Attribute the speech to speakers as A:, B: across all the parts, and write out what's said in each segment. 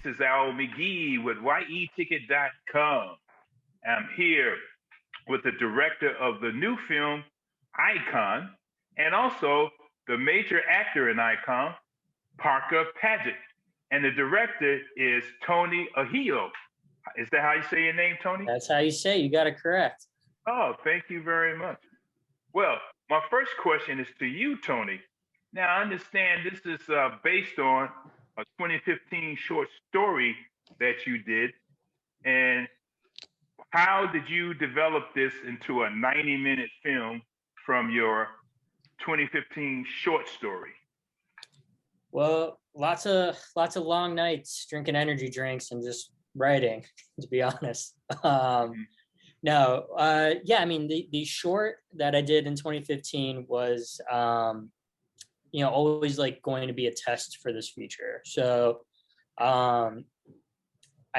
A: is Al McGee with YETicket.com. I'm here with the director of the new film, Icon, and also the major actor in Icon, Parker Padgett. And the director is Tony Ahedo. Is that how you say your name, Tony?
B: That's how you say it. You got it correct.
A: Oh, thank you very much. Well, my first question is to you, Tony. Now, I understand this is based on a 2015 short story that you did. And how did you develop this into a 90-minute film from your 2015 short story?
B: Well, lots of long nights drinking energy drinks and just writing, to be honest. No, yeah, I mean, the short that I did in 2015 was, always like going to be a test for this feature. So I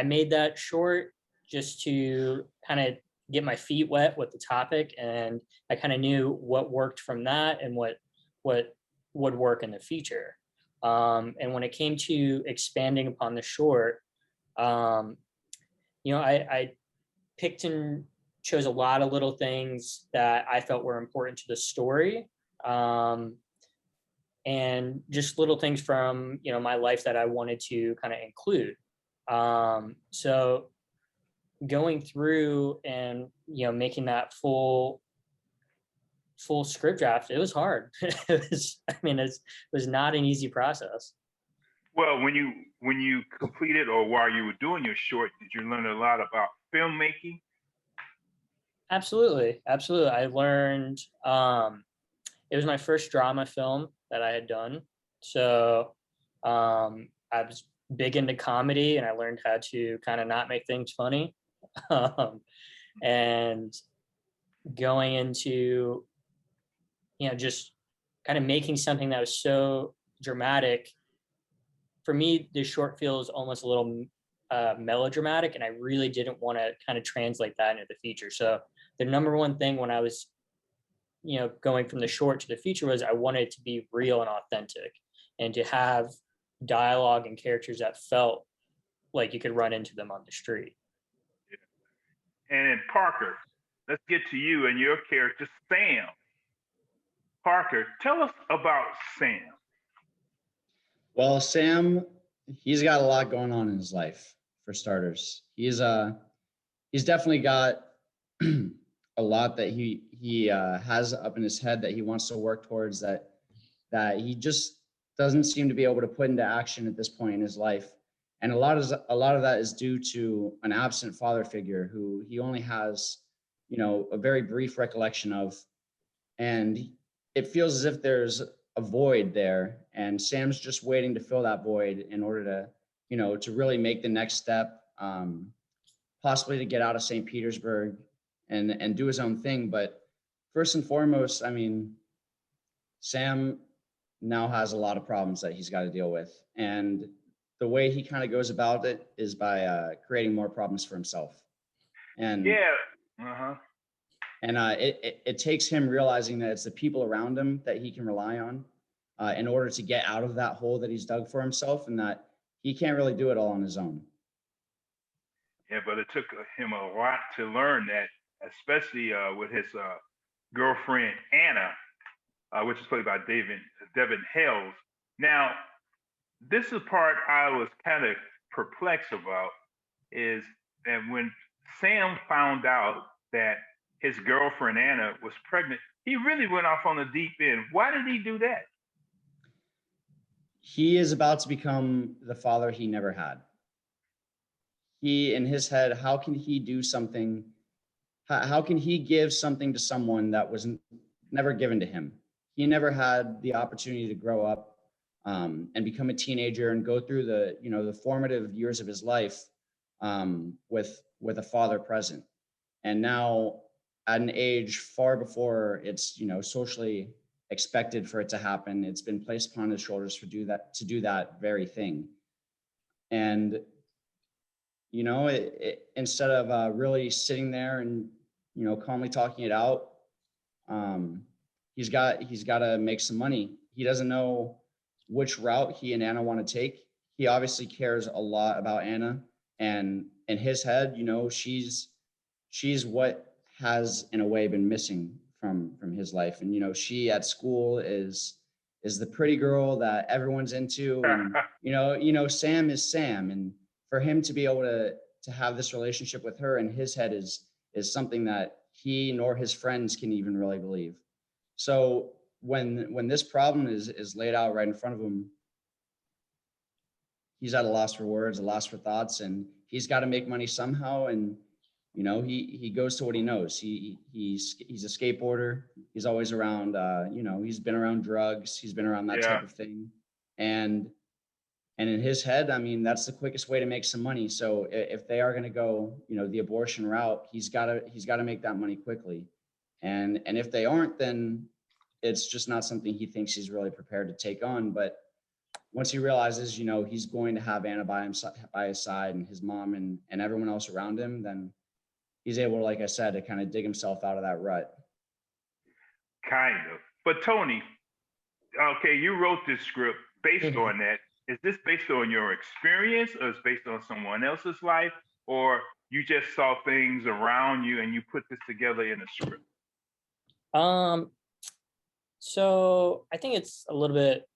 B: made that short just to kind of get my feet wet with the topic, and I kind of knew what worked from that and what would work in the feature. And when it came to expanding upon the short, I picked and chose a lot of little things that I felt were important to the story. And just little things from, my life that I wanted to kind of include. So going through and, making that full script draft, it was hard. It was not an easy process.
A: Well, when you completed or while you were doing your short, did you learn a lot about filmmaking?
B: Absolutely. I learned, it was my first drama film that I had done. So I was big into comedy, and I learned how to kind of not make things funny. And going into, just kind of making something that was so dramatic. For me, the short feels almost a little melodramatic, and I really didn't want to kind of translate that into the feature. So the number one thing when I was, going from the short to the feature was I wanted it to be real and authentic, and to have dialogue and characters that felt like you could run into them on the street.
A: Yeah. And Parker, let's get to you and your character, Sam. Parker, tell us about Sam.
C: Well, Sam, he's got a lot going on in his life, for starters. He's definitely got a lot that he has up in his head that he wants to work towards, that he just doesn't seem to be able to put into action at this point in his life. And a lot of that is due to an absent father figure who he only has, a very brief recollection of. And it feels as if there's a void there, and Sam's just waiting to fill that void in order to, to really make the next step, possibly to get out of St. Petersburg and do his own thing. But first and foremost, I mean, Sam now has a lot of problems that he's got to deal with. And the way he kind of goes about it is by creating more problems for himself. And
A: yeah, uh-huh.
C: And it takes him realizing that it's the people around him that he can rely on in order to get out of that hole that he's dug for himself, and that he can't really do it all on his own.
A: Yeah, but it took him a lot to learn that, especially with his girlfriend, Anna, which is played by Devin Hales. Now, this is the part I was kind of perplexed about, is that when Sam found out that his girlfriend, Anna, was pregnant, he really went off on the deep end. Why did he do that?
C: He is about to become the father he never had. He, in his head, how can he do something? How can he give something to someone that was never given to him? He never had the opportunity to grow up and become a teenager and go through the formative years of his life with a father present. And now, at an age far before it's socially expected for it to happen, it's been placed upon his shoulders to do that very thing. And instead of really sitting there and calmly talking it out, he's got to make some money. He doesn't know which route he and Anna want to take. he obviously cares a lot about Anna, and in his head, she's what has in a way been missing from his life. And she at school is the pretty girl that everyone's into, and Sam is Sam, and for him to be able to have this relationship with her in his head is something that he nor his friends can even really believe. So when this problem is laid out right in front of him, he's at a loss for words, a loss for thoughts, and he's got to make money somehow. And he goes to what he knows. He's a skateboarder. He's always around. He's been around drugs. He's been around that type of thing, and in his head, I mean, that's the quickest way to make some money. So if they are going to go, the abortion route, he's got to make that money quickly, and if they aren't, then it's just not something he thinks he's really prepared to take on. But once he realizes, he's going to have Anna by his side, and his mom and everyone else around him, then he's able, like I said, to kind of dig himself out of that rut.
A: Kind of. But Tony, okay, you wrote this script based on that. Is this based on your experience, or is it based on someone else's life, or you just saw things around you and you put this together in a script?
B: So I think it's a little bit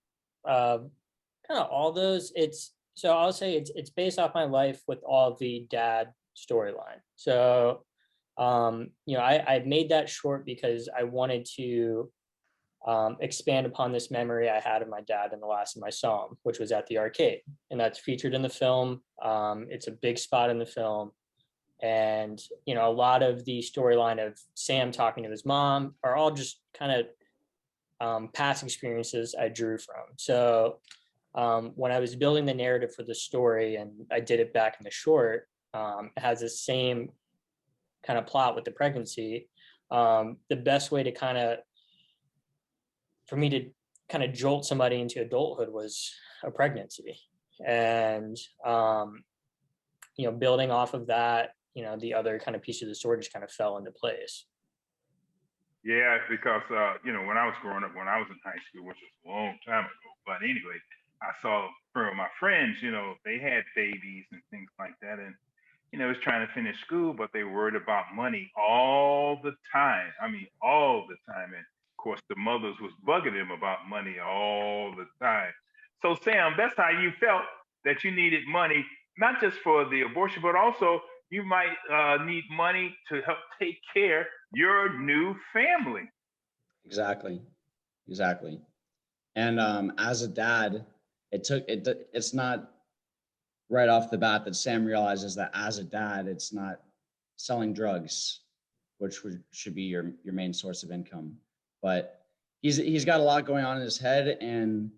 B: kind of all those. I'll say it's based off my life with all the dad storyline. So I made that short because I wanted to expand upon this memory I had of my dad and the last time I saw him, which was at the arcade, and that's featured in the film. It's a big spot in the film, and a lot of the storyline of Sam talking to his mom are all just kind of past experiences I drew from. So when I was building the narrative for the story, and I did it back in the short, it has the same kind of plot with the pregnancy. The best way for me to kind of jolt somebody into adulthood was a pregnancy. And, building off of that, the other kind of piece of the story just kind of fell into place.
A: Yeah, because, when I was growing up, when I was in high school, which was a long time ago, but anyway, I saw from my friends, they had babies and things like that. And, was trying to finish school, but they worried about money all the time. I mean, all the time. And of course, the mothers was bugging them about money all the time. So, Sam, that's how you felt, that you needed money, not just for the abortion, but also you might need money to help take care your new family.
C: Exactly. And as a dad, it's not right off the bat that Sam realizes that as a dad, it's not selling drugs, which should be your main source of income. But he's got a lot going on in his head, and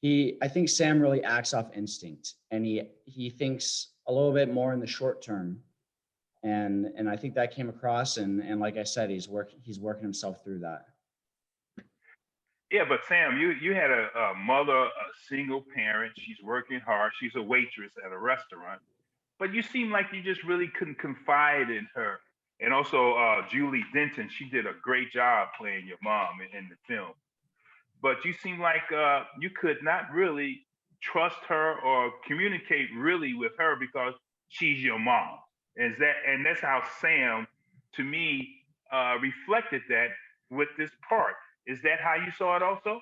C: I think Sam really acts off instinct, and he thinks a little bit more in the short term. And I think that came across, and like I said, he's working himself through that.
A: Yeah, but Sam, you had a mother, a single parent. She's working hard. She's a waitress at a restaurant. But you seem like you just really couldn't confide in her. And also, Julie Denton, she did a great job playing your mom in the film. But you seem like you could not really trust her or communicate really with her because she's your mom. And that's how Sam, to me, reflected that with this part. Is that how you saw it also?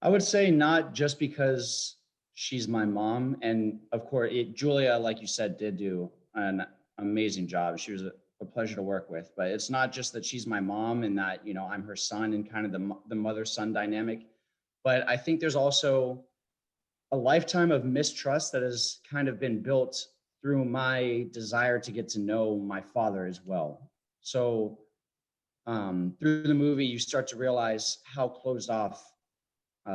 C: I would say not just because she's my mom. And of course, Julia, like you said, did do an amazing job. She was a pleasure to work with. But it's not just that she's my mom and that, I'm her son and kind of the mother-son dynamic. But I think there's also a lifetime of mistrust that has kind of been built through my desire to get to know my father as well. So through the movie, you start to realize how closed off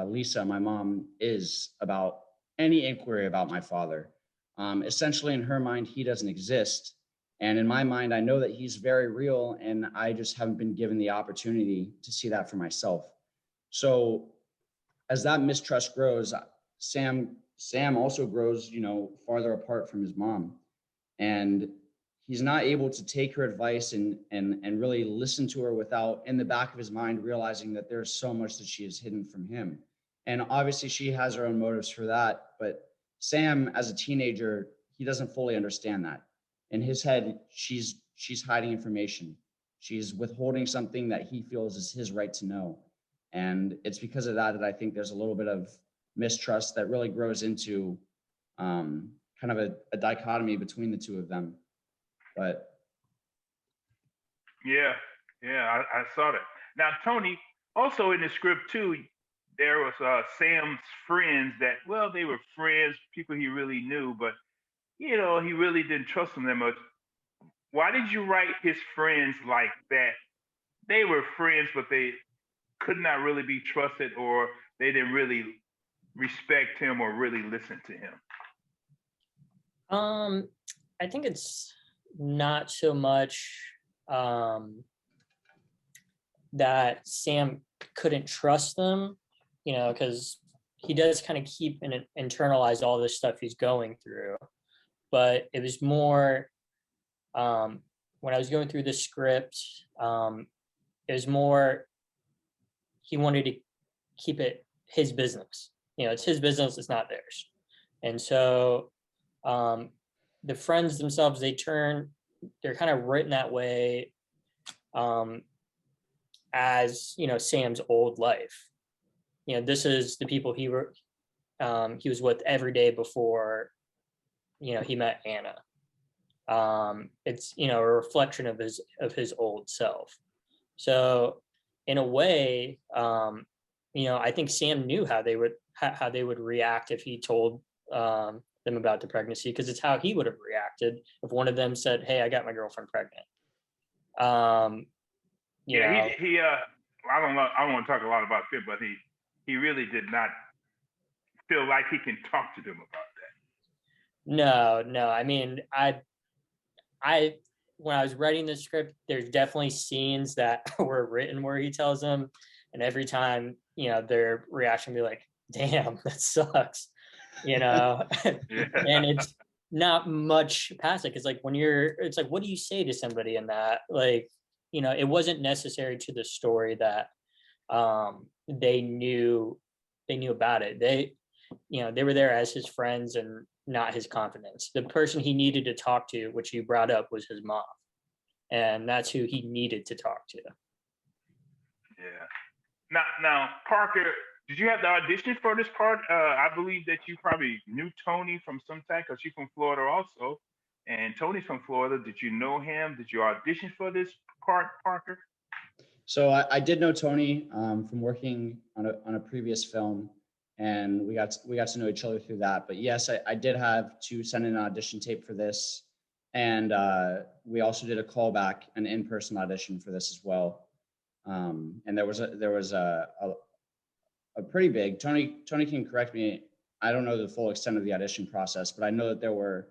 C: Lisa, my mom, is about any inquiry about my father. Essentially, in her mind, he doesn't exist. And in my mind, I know that he's very real, and I just haven't been given the opportunity to see that for myself. So as that mistrust grows, Sam also grows, farther apart from his mom. And he's not able to take her advice and really listen to her without, in the back of his mind, realizing that there's so much that she has hidden from him. And obviously she has her own motives for that, but Sam as a teenager, he doesn't fully understand that. In his head, she's hiding information. She's withholding something that he feels is his right to know. And it's because of that that I think there's a little bit of mistrust that really grows into kind of a dichotomy between the two of them. But
A: Yeah, yeah, I saw that. Now, Tony, also in the script too, there was Sam's friends that, well, they were friends, people he really knew, but he really didn't trust them that much. Why did you write his friends like that? They were friends, but they could not really be trusted, or they didn't really respect him or really listen to him.
B: I think it's not so much that Sam couldn't trust them, because he does kind of keep and internalize all this stuff he's going through. But it was more when I was going through the script, it was more he wanted to keep it his business. It's his business, it's not theirs. And so the friends themselves, they're kind of written that way as, Sam's old life. This is the people he was with every day before, he met Anna. It's, a reflection of his old self. So in a way, I think Sam knew how they would react if he told them about the pregnancy, because it's how he would have reacted if one of them said, "Hey, I got my girlfriend pregnant."
A: I don't know. I don't want to talk a lot about Phil, but he really did not feel like he can talk to them about that.
B: No. I mean, I when I was writing the script, there's definitely scenes that were written where he tells them, and every time, their reaction be like, "Damn, that sucks,"
A: Yeah.
B: And it's not much past it. It's like it's like, what do you say to somebody in that? Like, it wasn't necessary to the story that they knew about it. They were there as his friends and not his confidants. The person he needed to talk to, which you brought up, was his mom. And that's who he needed to talk to.
A: Yeah. Now, Parker, did you have the audition for this part? I believe that you probably knew Tony from some time, because she's from Florida also. And Tony's from Florida. Did you know him? Did you audition for this part, Parker?
C: So I did know Tony from working on a previous film, and we got to know each other through that. But yes, I did have to send in an audition tape for this, and we also did a callback, an in-person audition for this as well. And there was a pretty big. Tony can correct me. I don't know the full extent of the audition process, but I know that there were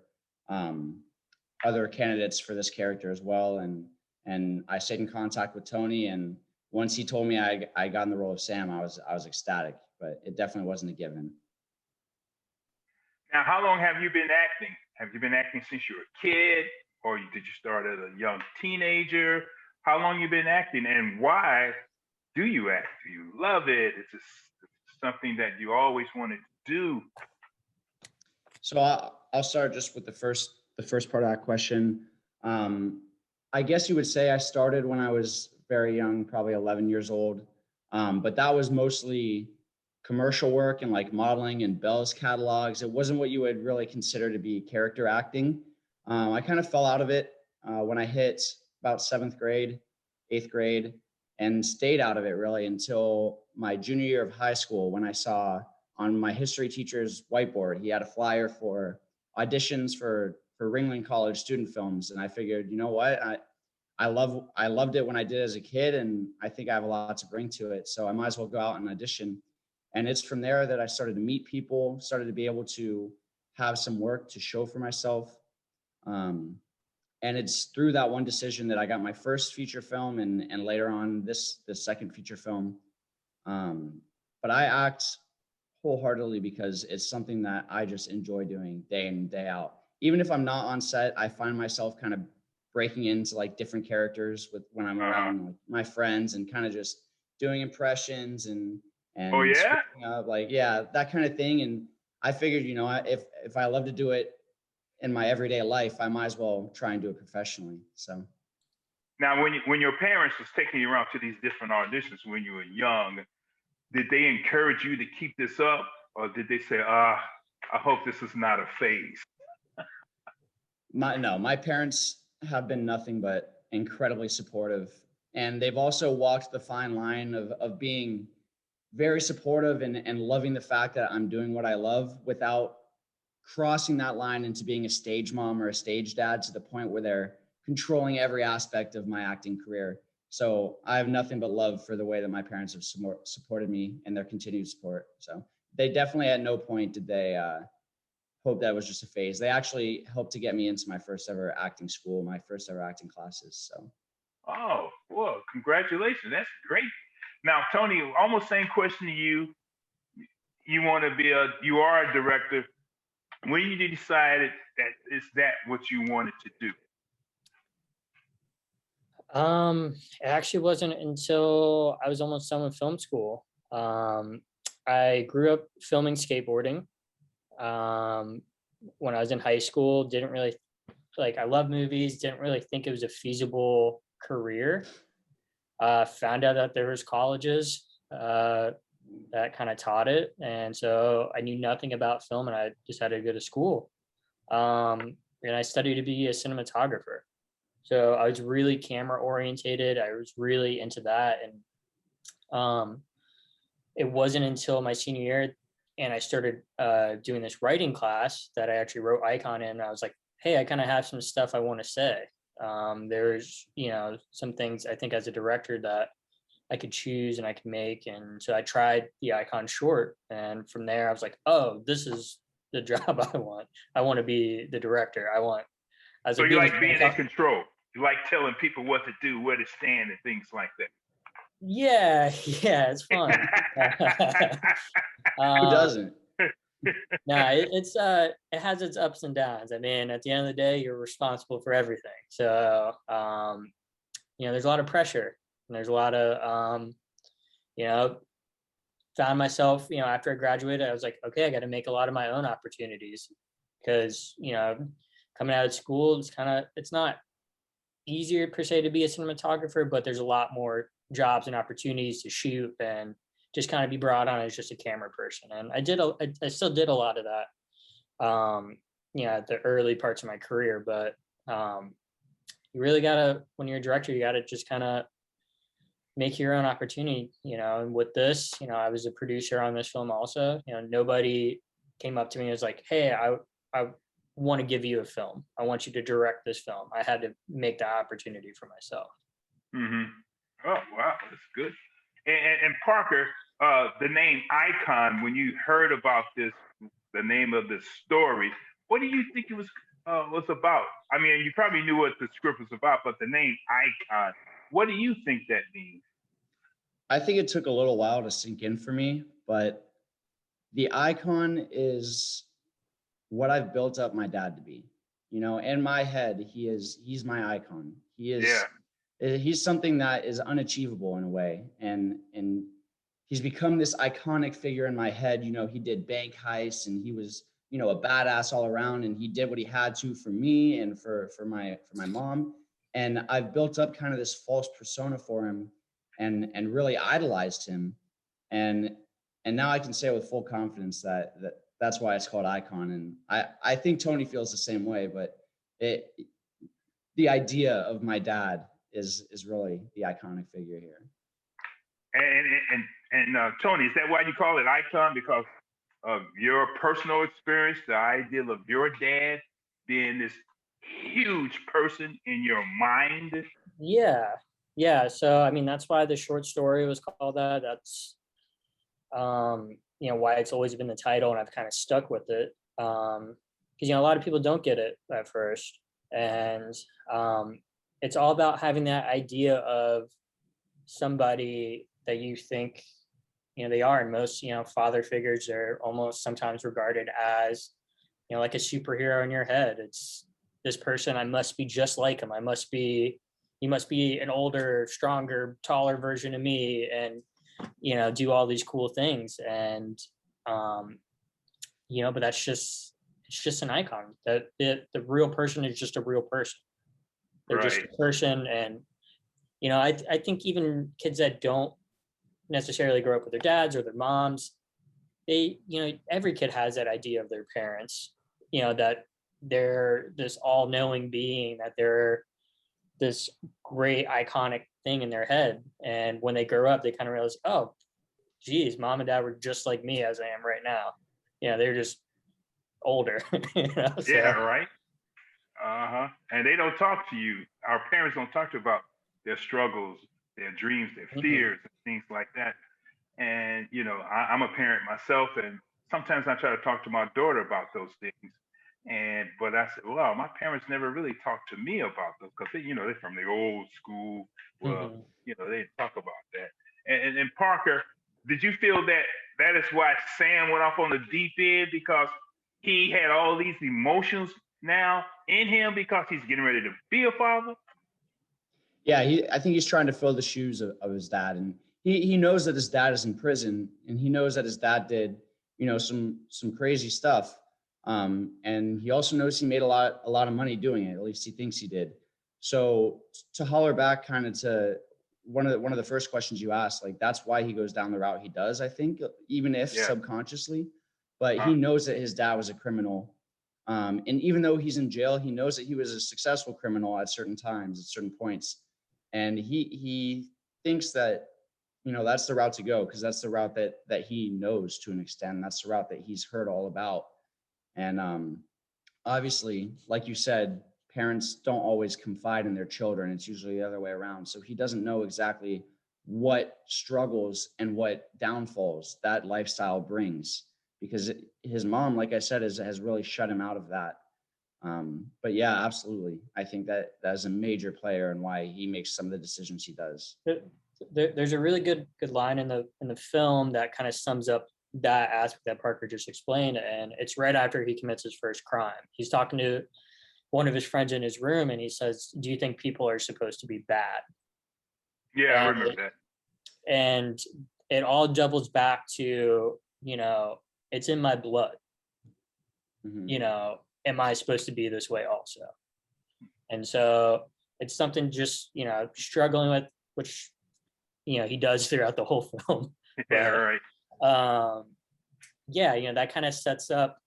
C: other candidates for this character as well, and I stayed in contact with Tony, and once he told me I got in the role of Sam, I was ecstatic, but it definitely wasn't a given.
A: Now, how long have you been acting? Have you been acting since you were a kid, or did you start as a young teenager? How long you been acting, and why do you act? Do you love it? Is this something that you always wanted to do?
C: So I'll start just with the first part of that question. I guess you would say I started when I was very young, probably 11 years old. But that was mostly commercial work and like modeling and Bell's catalogs. It wasn't what you would really consider to be character acting. I kind of fell out of it when I hit about 7th grade, 8th grade, and stayed out of it really until my junior year of high school, when I saw on my history teacher's whiteboard, he had a flyer for auditions for Ringling College student films. And I figured, you know what? I loved it when I did as a kid, and I think I have a lot to bring to it. So I might as well go out and audition. And it's from there that I started to meet people, started to be able to have some work to show for myself. And it's through that one decision that I got my first feature film, and later on this second feature film. But I act wholeheartedly because it's something that I just enjoy doing day in and day out. Even if I'm not on set, I find myself kind of breaking into like different characters when I'm around like my friends, and kind of just doing impressions and
A: Oh
C: and
A: yeah.
C: screwing up, like, yeah, that kind of thing. And I figured, if I love to do it in my everyday life, I might as well try and do it professionally. So
A: Now, when your parents was taking you around to these different auditions when you were young, did they encourage you to keep this up, or did they say, I hope this is not a phase?
C: my parents have been nothing but incredibly supportive, and they've also walked the fine line of being very supportive and loving the fact that I'm doing what I love without crossing that line into being a stage mom or a stage dad to the point where they're controlling every aspect of my acting career. So I have nothing but love for the way that my parents have supported me and their continued support. So they definitely at no point did they hope that was just a phase. They actually helped to get me into my first ever acting school, my first ever acting classes. So
A: Oh, well, congratulations. That's great. Now, Tony, almost same question to you. You are a director. When you decided that is that what you wanted to do?
B: It actually wasn't until I was almost done with film school. I grew up filming skateboarding. When I was in high school, didn't really I love movies, didn't really think it was a feasible career. Found out that there was colleges that kind of taught it, and so I knew nothing about film, and I decided to go to school. And I studied to be a cinematographer. So I was really camera orientated. I was really into that, and it wasn't until my senior year and I started doing this writing class that I actually wrote Icon in. And I was like, hey, I kind of have some stuff I want to say. There's, some things I think as a director that I could choose and I could make. And so I tried the Icon short. And from there, I was like, oh, this is the job I want. I want to be the director. I was
A: So
B: like,
A: you
B: being
A: like being in control. You like telling people what to do, where to stand, and things like that.
B: yeah, yeah, it's fun.
C: who
B: um,
C: doesn't?
B: no, it has its ups and downs. I mean, at the end of the day, you're responsible for everything. So there's a lot of pressure, and there's a lot of you know, found myself, after I graduated, I was like, okay, I got to make a lot of my own opportunities because, coming out of school, it's not easier per se to be a cinematographer, but there's a lot more jobs and opportunities to shoot and just kind of be brought on as just a camera person. And I still did a lot of that, at the early parts of my career, but you really gotta, when you're a director, you gotta just kind of make your own opportunity, and with this, I was a producer on this film also. Nobody came up to me and was like, hey, I want to give you a film. I want you to direct this film. I had to make that opportunity for myself.
A: Mm-hmm. Oh wow, that's good. And Parker, the name Icon. When you heard about this, the name of the story, what do you think it was about? I mean, you probably knew what the script was about, but the name Icon, what do you think that means?
C: I think it took a little while to sink in for me, but the icon is what I've built up my dad to be. In my head, he's my icon.
A: Yeah.
C: He's something that is unachievable in a way. And he's become this iconic figure in my head. He did bank heists and he was, a badass all around, and he did what he had to for me and for my mom. And I've built up kind of this false persona for him and really idolized him. And now I can say with full confidence that's why it's called Icon. And I think Tony feels the same way, but the idea of my dad is really the iconic figure here.
A: And Tony, is that why you call it Icon? Because of your personal experience, the ideal of your dad being this huge person in your mind?
B: Yeah. So I mean, that's why the short story was called that. That's why it's always been the title, and I've kind of stuck with it. Because a lot of people don't get it at first, and it's all about having that idea of somebody that you think they are. And most father figures are almost sometimes regarded as like a superhero in your head. It's this person, I must be just like him. He must be an older, stronger, taller version of me. And do all these cool things. And, but it's just an icon. That the real person is just a real person. They're just a person. And, I think even kids that don't necessarily grow up with their dads or their moms, they, every kid has that idea of their parents, that they're this all-knowing being, that they're this great iconic thing in their head. And when they grow up, they kind of realize, oh, geez, mom and dad were just like me as I am right now. They're just older. So.
A: Yeah, right. And they don't talk to you. Our parents don't talk to you about their struggles, their dreams, their fears, and things like that. And I'm a parent myself, and sometimes I try to talk to my daughter about those things. But I said, well, my parents never really talked to me about those because they're from the old school. Well, they talk about that. And Parker, did you feel that is why Sam went off on the deep end, because he had all these emotions now in him because he's getting ready to be a father?
C: Yeah, I think he's trying to fill the shoes of his dad, and he knows that his dad is in prison, and he knows that his dad did some crazy stuff, and he also knows he made a lot of money doing it. At least he thinks he did. So to holler back kind of to one of the first questions you asked, like, that's why he goes down the route he does, I think, even if subconsciously. But he knows that his dad was a criminal. And even though he's in jail, he knows that he was a successful criminal at certain times, at certain points. And he thinks that, that's the route to go, because that's the route that he knows to an extent. That's the route that he's heard all about. And obviously, like you said, parents don't always confide in their children. It's usually the other way around. So he doesn't know exactly what struggles and what downfalls that lifestyle brings, because his mom, like I said, has really shut him out of that. But yeah, absolutely. I think that is a major player in why he makes some of the decisions he does.
B: There's a really good line in the film that kind of sums up that aspect that Parker just explained, and it's right after he commits his first crime. He's talking to one of his friends in his room, and he says, "Do you think people are supposed to be bad?"
A: Yeah, I remember that.
B: And it all doubles back to, it's in my blood. Am I supposed to be this way also? And so it's something just, struggling with, which, he does throughout the whole film.
A: Yeah, right.
B: That kind of sets up,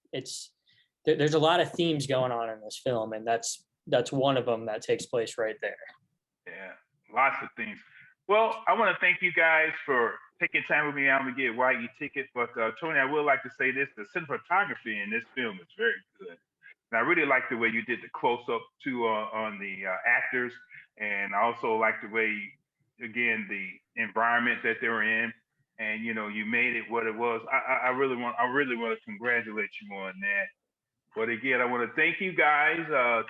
B: there's a lot of themes going on in this film, and that's one of them that takes place right there.
A: Yeah, lots of things. Well, I want to thank you guys for taking time with me. I'm going to get YE ticket. But Tony, I would like to say this. The cinematography in this film is very good. And I really like the way you did the close-up too on the actors. And I also like the way, again, the environment that they were in. And, you made it what it was. I really want to congratulate you on that. But again, I want to thank you guys,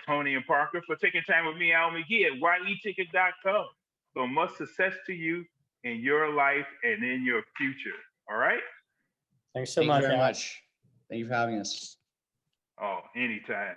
A: Tony and Parker, for taking time with me, Al McGee at YEticket.com. So much success to you in your life and in your future. All right?
B: Thanks so much.
C: Thank you very much. Thank you for having us.
A: Oh, anytime.